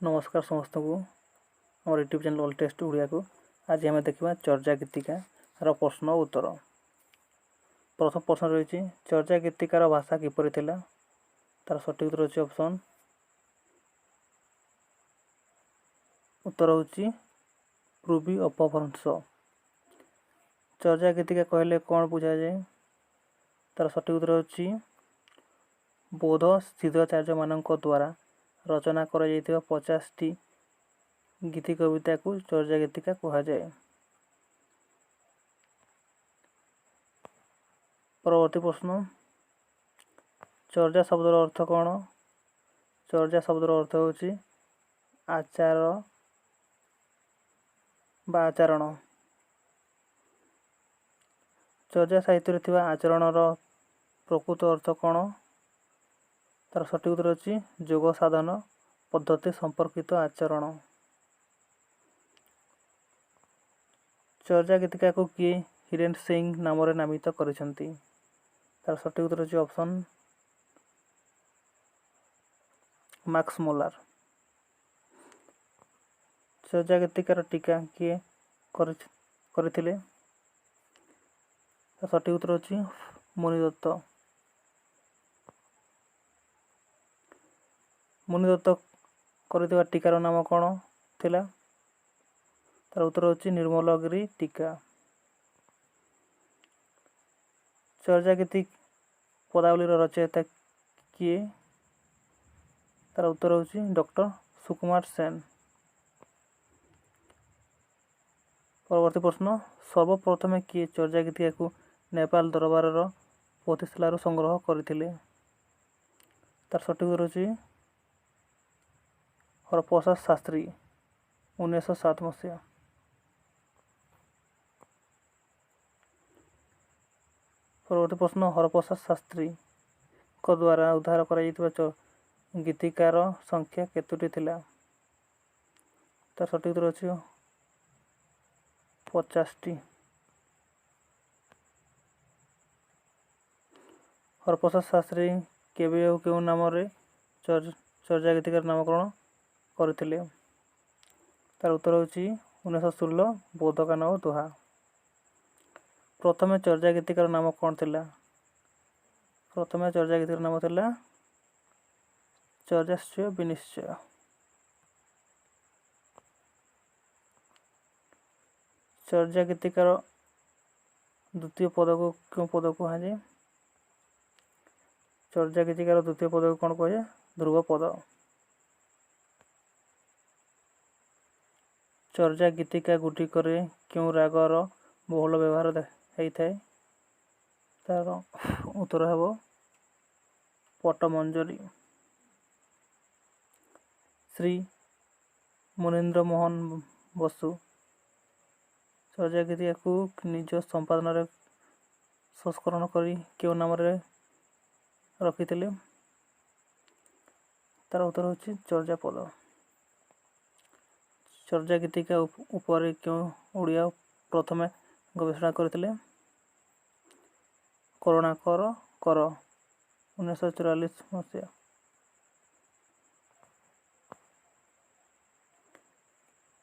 नमस्कार समस्त को आम YouTube channel all test Odia को आज आम देखा चर्चा गीतिकार प्रश्न उत्तर। प्रथम प्रश्न रही चर्चा गीतिकार भाषा किपरि थिला तार सठिक उत्तर अच्छी ऑप्शन उत्तर होची पूर्वी अपभ्रंश। चर्चा गीतिका कहले कौन बुझा जाए तार सठिक उत्तर होची बौद्ध सिद्धाचार्य मानक द्वारा रचना कर 50 टी गीति कविता को चर्चा गीतिका कहा जाए। परवर्ती प्रश्न चर्चा शब्दर अर्थ कौन? चर्चा शब्दर अर्थ होची आचार बा आचरण। चर्चा साहित्य थिबा आचरणर प्रकृत अर्थ कौन? तार सठिक उत्तर अछि योग साधन पद्धति संपर्कित आचरण। चर्चा गीतिका को किए हिरेन सिंह नाम नामित करिसंती तार सठिक उत्तर अछि ऑप्शन मैक्स मोलार। चर्चा गीतिकार टीका किए करथिले तार सठिक उत्तर अछि मुनि दत्त। मुनि दत्त करथिबा टीकार नाम कौन थिला? तार उत्तर होची निर्मलगिरी टीका। चर्चा गीति पदावली रचयिता किए? तार उत्तर होची डॉक्टर सुकुमार सेन। परवर्ती प्रश्न सर्वप्रथमे किए चर्चा गीतिका को नेपाल दरबार प्रतिष्ठार संग्रह करथिले? तार सठिक उत्तर होची हरप्रसाद शास्त्री 1907 मसीहा। परवर्ती प्रश्न हरप्रसाद शास्त्री को द्वारा उद्धार कर गीतिकार संख्या केतुटी थिला? तार सठिक उत्तर अछि 50 टी। हरप्रसाद शास्त्री केबे और केउ नाम रे चर्चा गीतिकार नामकरण करथिले? तार उत्तर होची 1916 बोधकान दोहा। प्रथमे चर्चा गीतिकार नाम कौन थिला? प्रथमे चर्चा गीतिकार नाम थिला चर्याश्रय विनिश्चय। चर्चा गीतिकार द्वितीय पद को क्यों पद कहा जाए? चर्चा गीतिकार द्वितीय पद को कौन कहे? ध्रुव पद। चर्चा गीतिका गुटिकर क्यों रागर बहुल व्यवहार होता? तार उत्तर है पट्टमंजरी। श्री मुनीन्द्र मोहन बसु चर्चा गीतिका को निज संपादन संस्करण करी क्यों नाम रखिथिले? तार उत्तर होची चर्चा पद। चर्चा गीतिका ऊपर क्यों ओडिया प्रथमे गवेषणा करथिले? करुणाकर कर 1944 मसीहा।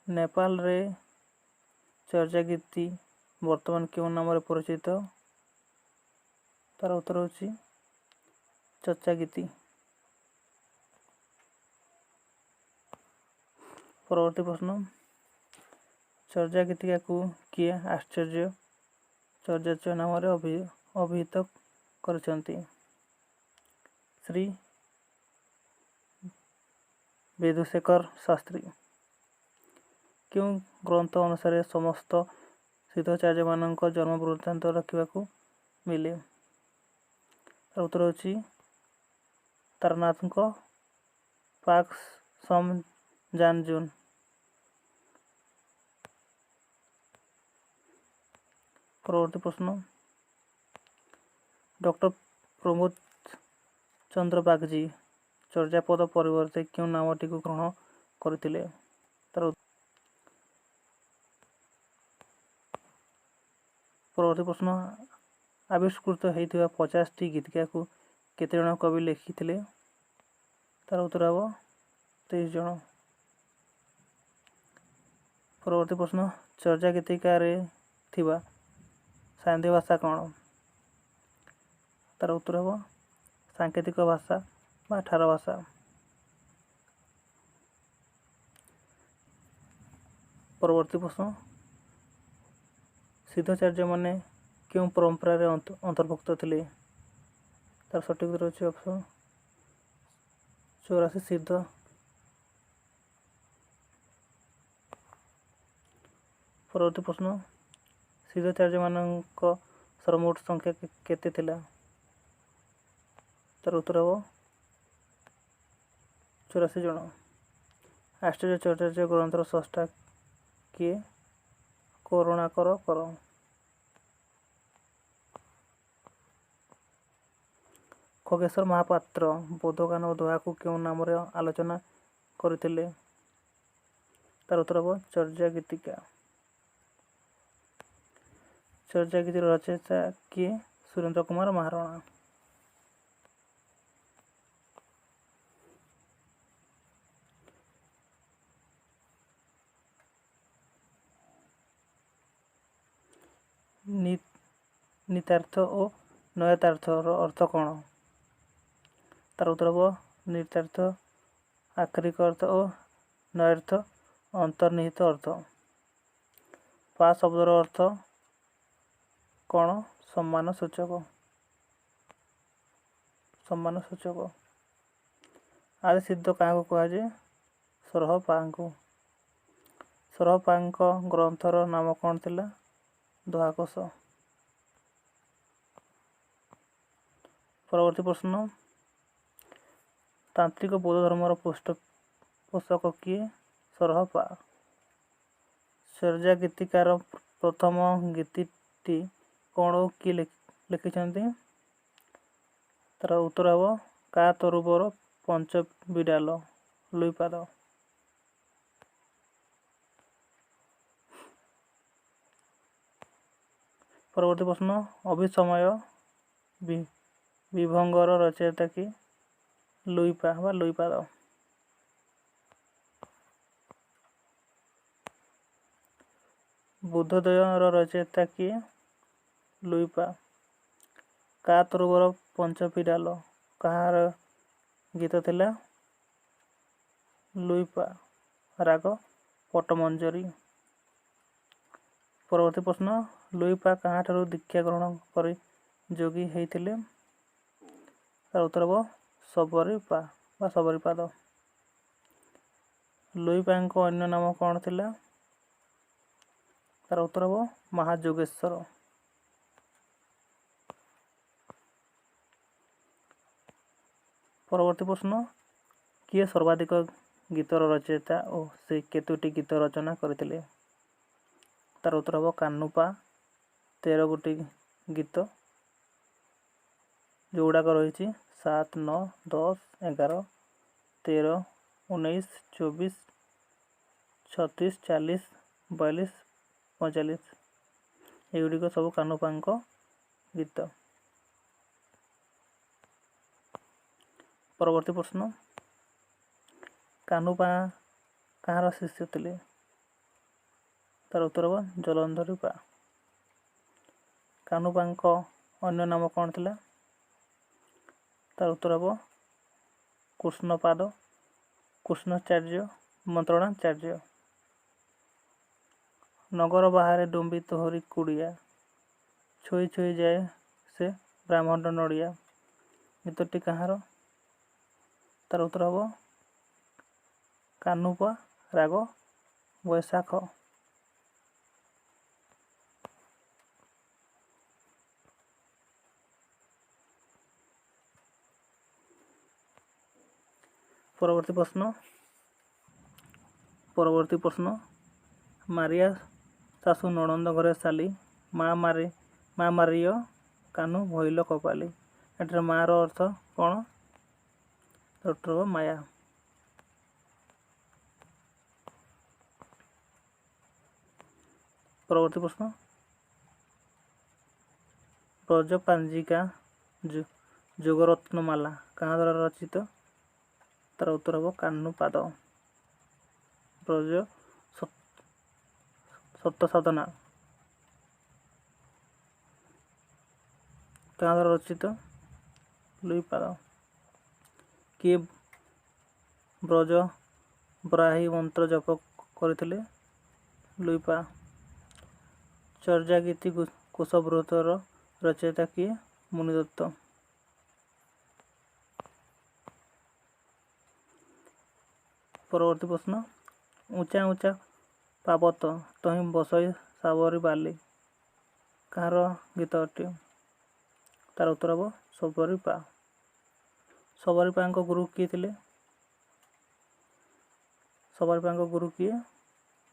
नेपाल रे चर्चा गीति वर्तमान क्यों नाम परिचित? तार उत्तर होची चर्चा गीति। परवर्ती प्रश्न चर्चा गीतिका को किए आश्चर्य चर्याचय नाम अभिहित करछंती? श्री विधुशेखर शास्त्री। क्यों ग्रंथ अनुसार समस्त सिद्धाचार्य मानक जन्म वृत्तांत रखा मिले? उत्तर होची तारनाथ पाक सम जान जून। परवर्ती प्रश्न डॉक्टर प्रमोद चंद्र बागजी चर्चा पद परिवर्ते क्यों नामटी को ग्रहण करथिले? परवर्ती प्रश्न आविष्कृत होता 50 टी गीतिका को केते जन कवि लिखिथिले? तार उत्तर हम 23 जन। ପରବର୍ତ୍ତୀ ପ୍ରଶ୍ନ ଚର୍ଯା ଗୀତିକାରେ ଥିବା ସାନ୍ଧ୍ୟ ଭାଷା କ'ଣ? ତାର ଉତ୍ତର ହେବ ସାଙ୍କେତିକ ଭାଷା ବା ଠାର ଭାଷା। ପରବର୍ତ୍ତୀ ପ୍ରଶ୍ନ ସିଦ୍ଧାଚାର୍ଯ୍ୟମାନେ କେଉଁ ପରମ୍ପରାରେ ଅନ୍ତର୍ଭୁକ୍ତ ଥିଲେ? ତାର ସଠିକ୍ ଉତ୍ତର ଅଛି ଅପସନ୍ 84 ସିଦ୍ଧ। ପରବର୍ତ୍ତୀ ପ୍ରଶ୍ନ ସିଦ୍ଧାଚାର୍ଯ୍ୟମାନଙ୍କ ସର୍ବମୋଟ ସଂଖ୍ୟା କେତେ ଥିଲା? ତାର ଉତ୍ତର ହେବ 84 ଜଣ। ଆଶ୍ଚର୍ଯ୍ୟଚର୍ଯ୍ୟ ଗ୍ରନ୍ଥର ସ୍ରଷ୍ଟା କିଏ? କରୁଣାକର କର। ଖଗେଶ୍ୱର ମହାପାତ୍ର ବୋଧଗାନ ଓ ଦୋହାକୁ କେଉଁ ନାମରେ ଆଲୋଚନା କରିଥିଲେ? ତାର ଉତ୍ତର ହେବ ଚର୍ଯା ଗୀତିକା। ଚର୍ଯା ଗୀତିର ରଚୟିତା କିଏ? ସୁରେନ୍ଦ୍ର କୁମାର ମହାରଣା। ନିତାର୍ଥ ଓ ନୟତାର୍ଥର ଅର୍ଥ କ'ଣ? ତାର ଉତ୍ତର ହେବ ନିତାର୍ଥ ଆକ୍ଷରିକ ଅର୍ଥ ଓ ନୟାର୍ଥ ଅନ୍ତର୍ନିହିତ ଅର୍ଥ। ପା ଶବ୍ଦର ଅର୍ଥ କ'ଣ? ସମ୍ମାନ ସୂଚକ। ଆଦି ସିଦ୍ଧ କାହାକୁ କୁହାଯାଏ? ସରହପାଙ୍କୁ। ସରହପାଙ୍କ ଗ୍ରନ୍ଥର ନାମ କ'ଣ ଥିଲା? ଦୋହାକୋଷ। ପରବର୍ତ୍ତୀ ପ୍ରଶ୍ନ ତାନ୍ତ୍ରିକ ବୌଦ୍ଧ ଧର୍ମର ପୃଷ୍ଠପୋଷକ କିଏ? ସରହପା। ଚର୍ଯା ଗୀତିକାର ପ୍ରଥମ ଗୀତିଟି କ'ଣ ଓ କିଏ ଲେଖିଛନ୍ତି? ତାର ଉତ୍ତର ହେବ କା ତରୁବର ପଞ୍ଚ ବିଡାଲ ଲୁଇପାଦ। ପରବର୍ତ୍ତୀ ପ୍ରଶ୍ନ ଅଭିସମୟ ବିଭଙ୍ଗର ରଚୟିତା କିଏ? ଲୁଇପା ବା ଲୁଇପାଦ। ବୁଦ୍ଧୋଦୟର ରଚୟିତା କିଏ? ଲୁଇପା। କା ତରୁବର ପଞ୍ଚ ବିଡାଲ କାହାର ଗୀତ ଥିଲା? ଲୁଇପା। ରାଗ ପଟ୍ଟମଞ୍ଜରୀ। ପରବର୍ତ୍ତୀ ପ୍ରଶ୍ନ ଲୁଇପା କାହାଠାରୁ ଦୀକ୍ଷା ଗ୍ରହଣ କରି ଯୋଗୀ ହେଇଥିଲେ? ତାର ଉତ୍ତର ହେବ ଶବରୀପା ବା ଶବରୀପାଦ। ଲୁଇପାଙ୍କ ଅନ୍ୟ ନାମ କ'ଣ ଥିଲା? ତାର ଉତ୍ତର ହେବ ମହାଯୋଗେଶ୍ୱର। ପରବର୍ତ୍ତୀ ପ୍ରଶ୍ନ କିଏ ସର୍ବାଧିକ ଗୀତର ରଚୟିତା ଓ ସେ କେତୋଟି ଗୀତ ରଚନା କରିଥିଲେ? ତାର ଉତ୍ତର ହେବ କାହ୍ନୁପା 13 ଗୋଟି ଗୀତ ଯେଉଁଗୁଡ଼ାକ ରହିଛି 7, 9, 10, 11, 13, 19, 24, 36, 40, 42, 45 ଏଗୁଡ଼ିକ ସବୁ କାହ୍ନୁପାଙ୍କ ଗୀତ। ପରବର୍ତ୍ତୀ ପ୍ରଶ୍ନ କାହ୍ନୁପା କାହାର ଶିଷ୍ୟ ଥିଲେ? ତାର ଉତ୍ତର ହେବ ଜଳନ୍ଧରୀପା। କାହ୍ନୁପାଙ୍କ ଅନ୍ୟ ନାମ କ'ଣ ଥିଲା? ତାର ଉତ୍ତର ହେବ କୃଷ୍ଣପାଦ, କୃଷ୍ଣଚାର୍ଯ୍ୟ, ମନ୍ତ୍ରଣାଚାର୍ଯ୍ୟ। ନଗର ବାହାରେ ଡୁମ୍ବି ତୋହରି କୁଡ଼ିଆ ଛୁଇଁ ଛୁଇଁ ଯାଏ ସେ ବ୍ରାହ୍ମଣ ନଡ଼ିଆ ଗୀତଟି କାହାର? ତାର ଉତ୍ତର ହେବ କାହ୍ନୁପା ରାଗ ବୈଶାଖ। ପରବର୍ତ୍ତୀ ପ୍ରଶ୍ନ ମାରିଆ ଶାଶୁ ନଣନ୍ଦ ଘରେ ଶାଲି ମା ମାରିୟ କାହ୍ନୁ ଭଇଲ କପାଲି। ଏଠାରେ ମାର ଅର୍ଥ କ'ଣ? ଉତ୍ତର ହେବ ମାୟା। ପରବର୍ତ୍ତୀ ପ୍ରଶ୍ନ ବ୍ରଜପାଞ୍ଜିକା ଯୋଗରତ୍ନମାଲା କାହା ଦ୍ୱାରା ରଚିତ? ତାର ଉତ୍ତର ହେବ କାହ୍ନୁପାଦ। ସତ ସାଧନା କାହା ଦ୍ୱାରା ରଚିତ? ଲୁଇପାଦ। କିଏ ବ୍ରଜ ବ୍ରାହୀ ମନ୍ତ୍ର ଜପ କରିଥିଲେ? ଲୁଇପା। ଚର୍ଯା ଗୀତି କୁଶବୃତ୍ତର ରଚୟିତା କିଏ? ମୁନିଦତ୍ତ। ପରବର୍ତ୍ତୀ ପ୍ରଶ୍ନ, ଉଞ୍ଚା ଉଞ୍ଚା ପାବତ ତହିଁ ବସଇ ସାବରୀ ବାଲି କାହାର ଗୀତ ଅଟେ? ତାର ଉତ୍ତର ହେବ ସବରୀପା। ସବରୀପାଙ୍କ ଗୁରୁ କିଏ ଥିଲେ? ସବରୀପାଙ୍କ ଗୁରୁ କିଏ?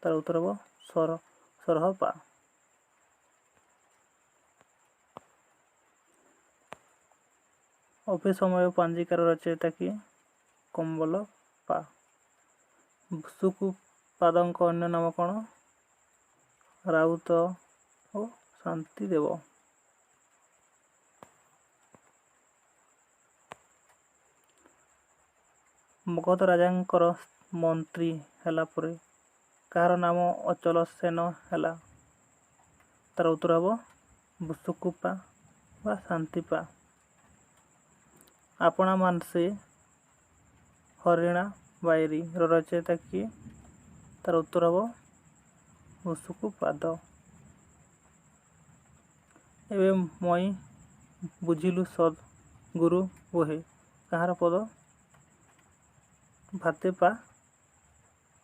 ତାର ଉତ୍ତର ହେବ ସରହପା। ଅଭିସମୟ ପାଞ୍ଜିକାର ରଚୟିତା କିଏ? କମ୍ବଲପା। ସୁକୁପାଦଙ୍କ ଅନ୍ୟ ନାମ କ'ଣ? ରାଉତ ଓ ଶାନ୍ତିଦେବ। ମଗଧ ରାଜାଙ୍କର ମନ୍ତ୍ରୀ ହେଲା ପରେ କାହାର ନାମ ଅଚଳ ସେନ ହେଲା? ତାର ଉତ୍ତର ହେବ ସୁକୁପା ବା ଶାନ୍ତିପା। ଆପଣା ମାନ୍ସେ ହରିଣା ବାଇରୀର ରଚୟିତା କିଏ? ତାର ଉତ୍ତର ହେବ ସୁକୁପାଦ। ଏବେ ମଇ ବୁଝିଲୁ ସଦ୍ ଗୁରୁ ବୋହେ କାହାର ପଦ? ଭାତେପା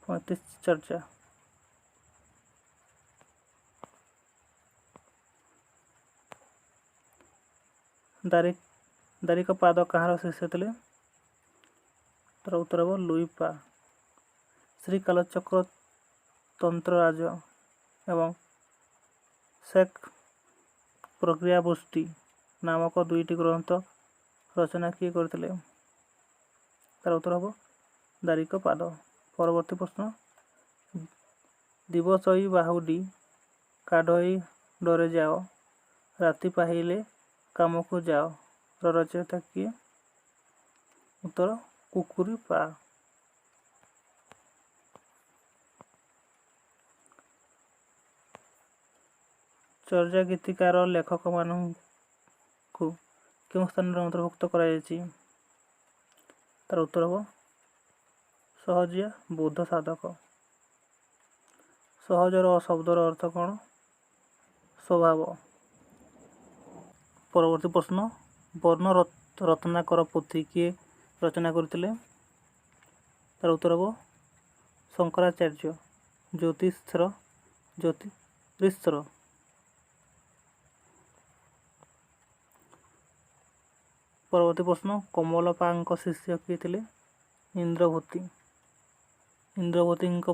35 ଚର୍ଯା। ଦାରିକ ପାଦ କାହାର ଶିଷ୍ୟ ଥିଲେ? ତାର ଉତ୍ତର ହେବ ଲୁଇପା। ଶ୍ରୀକାଲଚକ୍ର ତନ୍ତ୍ରରାଜ ଏବଂ ଶେଖ ପ୍ରକ୍ରିୟାବୃଷ୍ଟି ନାମକ ଦୁଇଟି ଗ୍ରନ୍ଥ ରଚନା କିଏ କରିଥିଲେ? ତାର ଉତ୍ତର ହେବ ଦାରିକ ପାଦ। ପରବର୍ତ୍ତୀ ପ୍ରଶ୍ନ, ଦିବସଇ ବାହୁଡ଼ି କାଢ଼ଇ ଡରେ ଯାଅ ରାତି ପାହିଲେ କାମକୁ ଯାଅ ର ରଚୟିତା କିଏ? ଉତ୍ତର କୁକୁରୀପା। ଚର୍ଯା ଗୀତିକାର ଲେଖକମାନଙ୍କୁ କେଉଁ ସ୍ଥାନରେ ଅନ୍ତର୍ଭୁକ୍ତ କରାଯାଇଛି? ତାର ଉତ୍ତର ହେବ ସହଜିଆ ବୌଦ୍ଧ ସାଧକ। ସହଜର ଶବ୍ଦର ଅର୍ଥ କ'ଣ? ସ୍ୱଭାବ। ପରବର୍ତ୍ତୀ ପ୍ରଶ୍ନ, ବର୍ଣ୍ଣ ରତ୍ନାକର ପୋଥି କିଏ ରଚନା କରିଥିଲେ? ତାର ଉତ୍ତର ହେବ ଶଙ୍କରାଚାର୍ଯ୍ୟ ଜ୍ୟୋତିରୀଶ୍ୱର। ପରବର୍ତ୍ତୀ ପ୍ରଶ୍ନ, କମଲପାଙ୍କ ଶିଷ୍ୟ କିଏ ଥିଲେ? ଇନ୍ଦ୍ରଭୂତି। ଇନ୍ଦ୍ରଭୂତିଙ୍କ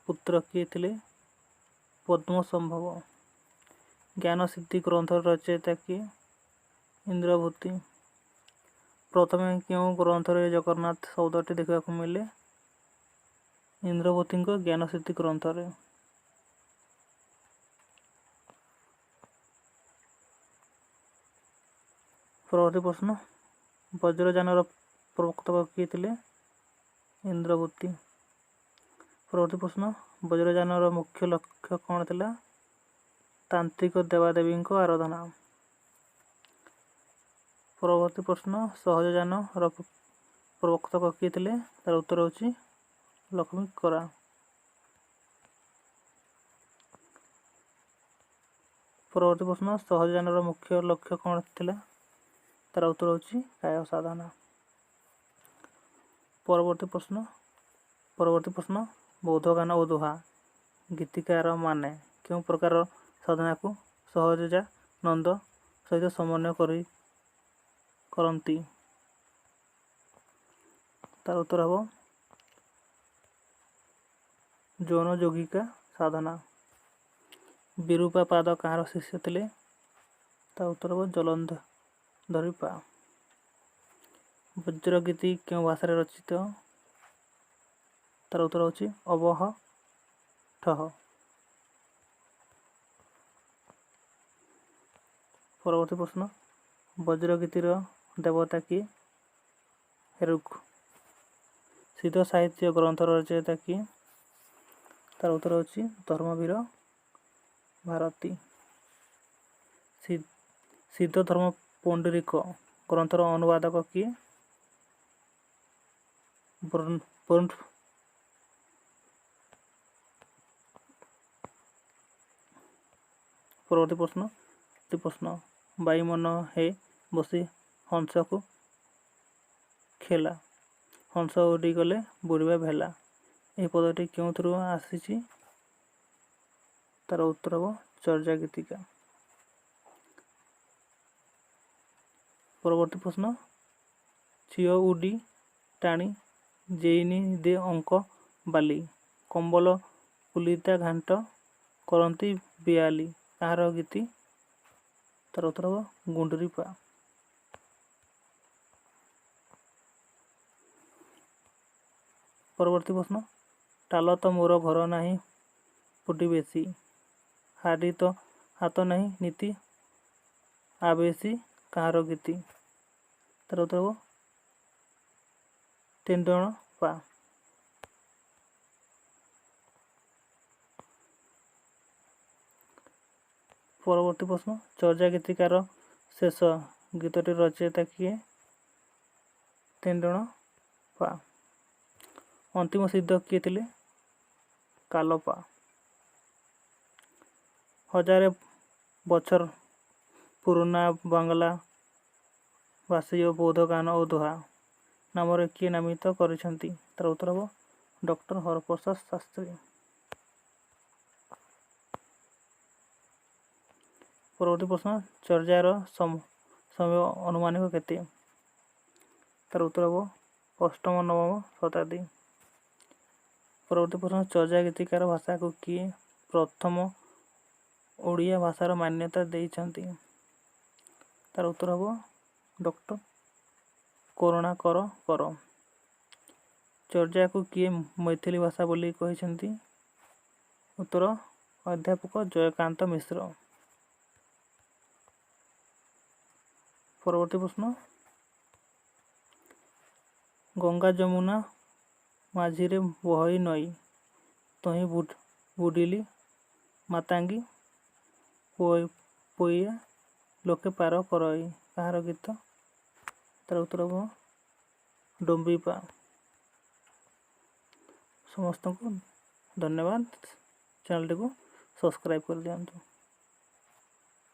ପୁତ୍ର କିଏ ଥିଲେ? ପଦ୍ମସମ୍ଭବ। ଜ୍ଞାନସିଦ୍ଧି ଗ୍ରନ୍ଥର ରଚୟିତା କିଏ? ଇନ୍ଦ୍ରଭୂତି। ପ୍ରଥମେ କେଉଁ ଗ୍ରନ୍ଥରେ ଜଗନ୍ନାଥ ଶବ୍ଦଟି ଦେଖିବାକୁ ମିଳେ? ଇନ୍ଦ୍ରଭୂତିଙ୍କ ଜ୍ଞାନସିଦ୍ଧି ଗ୍ରନ୍ଥରେ। ପରବର୍ତ୍ତୀ ପ୍ରଶ୍ନ, ବଜ୍ରଯାନର ପ୍ରବର୍ତ୍ତକ କିଏ ଥିଲେ? ଇନ୍ଦ୍ରଭୂତି। ପରବର୍ତ୍ତୀ ପ୍ରଶ୍ନ, ବଜ୍ରଯାନର ମୁଖ୍ୟ ଲକ୍ଷ୍ୟ କ'ଣ ଥିଲା? ତାନ୍ତ୍ରିକ ଦେବାଦେବୀଙ୍କ ଆରାଧନା। ପରବର୍ତ୍ତୀ ପ୍ରଶ୍ନ, ସହଜଯାନର ପ୍ରବର୍ତ୍ତକ କିଏ ଥିଲେ? ତାର ଉତ୍ତର ହେଉଛି ଲକ୍ଷ୍ମୀକରା। ପରବର୍ତ୍ତୀ ପ୍ରଶ୍ନ, ସହଜଯାନର ମୁଖ୍ୟ ଲକ୍ଷ୍ୟ କ'ଣ ଥିଲା? ତାର ଉତ୍ତର ହେଉଛି କାୟ ସାଧନା। ପରବର୍ତ୍ତୀ ପ୍ରଶ୍ନ, ବୌଦ୍ଧଗାନ ଓ ଦୋହା ଗୀତିକାର ମାନେ କେଉଁ ପ୍ରକାର ସାଧନାକୁ ସହଜାନନ୍ଦ ସହିତ ସମନ୍ୱୟ କରନ୍ତି? ତାର ଉତ୍ତର ହେବ ଯୌନ ଯୌଗିକା ସାଧନା। ବିରୂପା ପାଦ କାହାର ଶିଷ୍ୟ ଥିଲେ? ତା ଉତ୍ତର ହେବ ଜଳନ୍ଧରୀପା। ବଜ୍ରଗୀତି କେଉଁ ଭାଷାରେ ରଚିତ? ତାର ଉତ୍ତର ହେଉଛି ଅବହଠଃ। ପରବର୍ତ୍ତୀ ପ୍ରଶ୍ନ, ବଜ୍ରଗୀତିର ଦେବତା କିଏ? ଋକ୍। ସିଦ୍ଧ ସାହିତ୍ୟ ଗ୍ରନ୍ଥର ରଚୟିତା କିଏ? ତାର ଉତ୍ତର ହେଉଛି ଧର୍ମବୀର ଭାରତୀ। ସିଦ୍ଧ ଧର୍ମ ପଣ୍ଡରିକ ଗ୍ରନ୍ଥର ଅନୁବାଦକ କିଏ? ପରବର୍ତ୍ତୀ ପ୍ରଶ୍ନ ବାୟୁମନ ହେ ବସି ହଂସକୁ ଖେଲା, ହଂସ ଉଡ଼ିଗଲେ ବୁଡ଼ିବା ଭେଲା। ଏହି ପଦଟି କେଉଁଥିରୁ ଆସିଛି? ତାର ଉତ୍ତର ହେବ ଚର୍ଯା ଗୀତିକା। ପରବର୍ତ୍ତୀ ପ୍ରଶ୍ନ ଚିଅ ଉଡ଼ି ଟାଣି ଜେଇନି ଦେ ଅଙ୍କ ବାଲି, କମ୍ବଲ ପୁଲିତା ଘାଣ୍ଟ କରନ୍ତି ବିଆଲି। କାହାର ଗୀତି? ତାର ଉତ୍ତର ହେବ ଗୁଣ୍ଡୁରି ପା। ପରବର୍ତ୍ତୀ ପ୍ରଶ୍ନ ଟାଲ ତ ମୋର ଘର ନାହିଁ ଫୁଟି ବେଶୀ, ହାଡ଼ି ତ ହାତ ନାହିଁ ନୀତି ଆବେଶୀ। କାହାର ଗୀତି? ତାର ଉତ୍ତର ହେବ ତେନ୍ଦୁଣ ପା। ପରବର୍ତ୍ତୀ ପ୍ରଶ୍ନ ଚର୍ଯା ଗୀତିକାର ଶେଷ ଗୀତଟି ରଚୟିତା କିଏ? ତେନ୍ଦୁଣ ପା। ଅନ୍ତିମ ସିଦ୍ଧ କିଏ ଥିଲେ? କାଲପା। ହଜାରେ ବଛର ପୁରୁଣା ବାଙ୍ଗଲା ଭାଷୀୟ ବୌଦ୍ଧ ଗାନ ଓ ଦୋହା ନାମରେ କିଏ ନାମିତ କରିଛନ୍ତି? ତାର ଉତ୍ତର ହେବ ଡକ୍ଟର ହରପ୍ରସାଦ ଶାସ୍ତ୍ରୀ। ପରବର୍ତ୍ତୀ ପ୍ରଶ୍ନ ଚର୍ଯାର ସମୟ ଅନୁମାନିକ କେତେ? ତାର ଉତ୍ତର ହେବ ଅଷ୍ଟମ ନବମ ଶତାବ୍ଦୀ। ପରବର୍ତ୍ତୀ ପ୍ରଶ୍ନ ଚର୍ଯା ଗୀତିକାର ଭାଷାକୁ କିଏ ପ୍ରଥମ ଓଡ଼ିଆ ଭାଷାର ମାନ୍ୟତା ଦେଇଛନ୍ତି? ତାର ଉତ୍ତର ହେବ ଡକ୍ଟର କରୁଣାକର କର। ଚର୍ଯାକୁ କିଏ ମୈଥିଲି ଭାଷା ବୋଲି କହିଛନ୍ତି? ଉତ୍ତର ଅଧ୍ୟାପକ ଜୟକାନ୍ତ ମିଶ୍ର। ପରବର୍ତ୍ତୀ ପ୍ରଶ୍ନ ଗଙ୍ଗା ଯମୁନା ମାଝିରେ ବହଇ ନଈ, ତହିଁ ବୁଡ଼ିଲି ମାତାଙ୍ଗୀ ପୋଇଆ ଲୋକେ ପାର କରଇ। କାହାର ଗୀତ? ତାର ଉତ୍ତର ହେବ ଡମ୍ବିପା। ସମସ୍ତଙ୍କୁ ଧନ୍ୟବାଦ। ଚ୍ୟାନେଲଟିକୁ ସବସ୍କ୍ରାଇବ୍ କରିଦିଅନ୍ତୁ।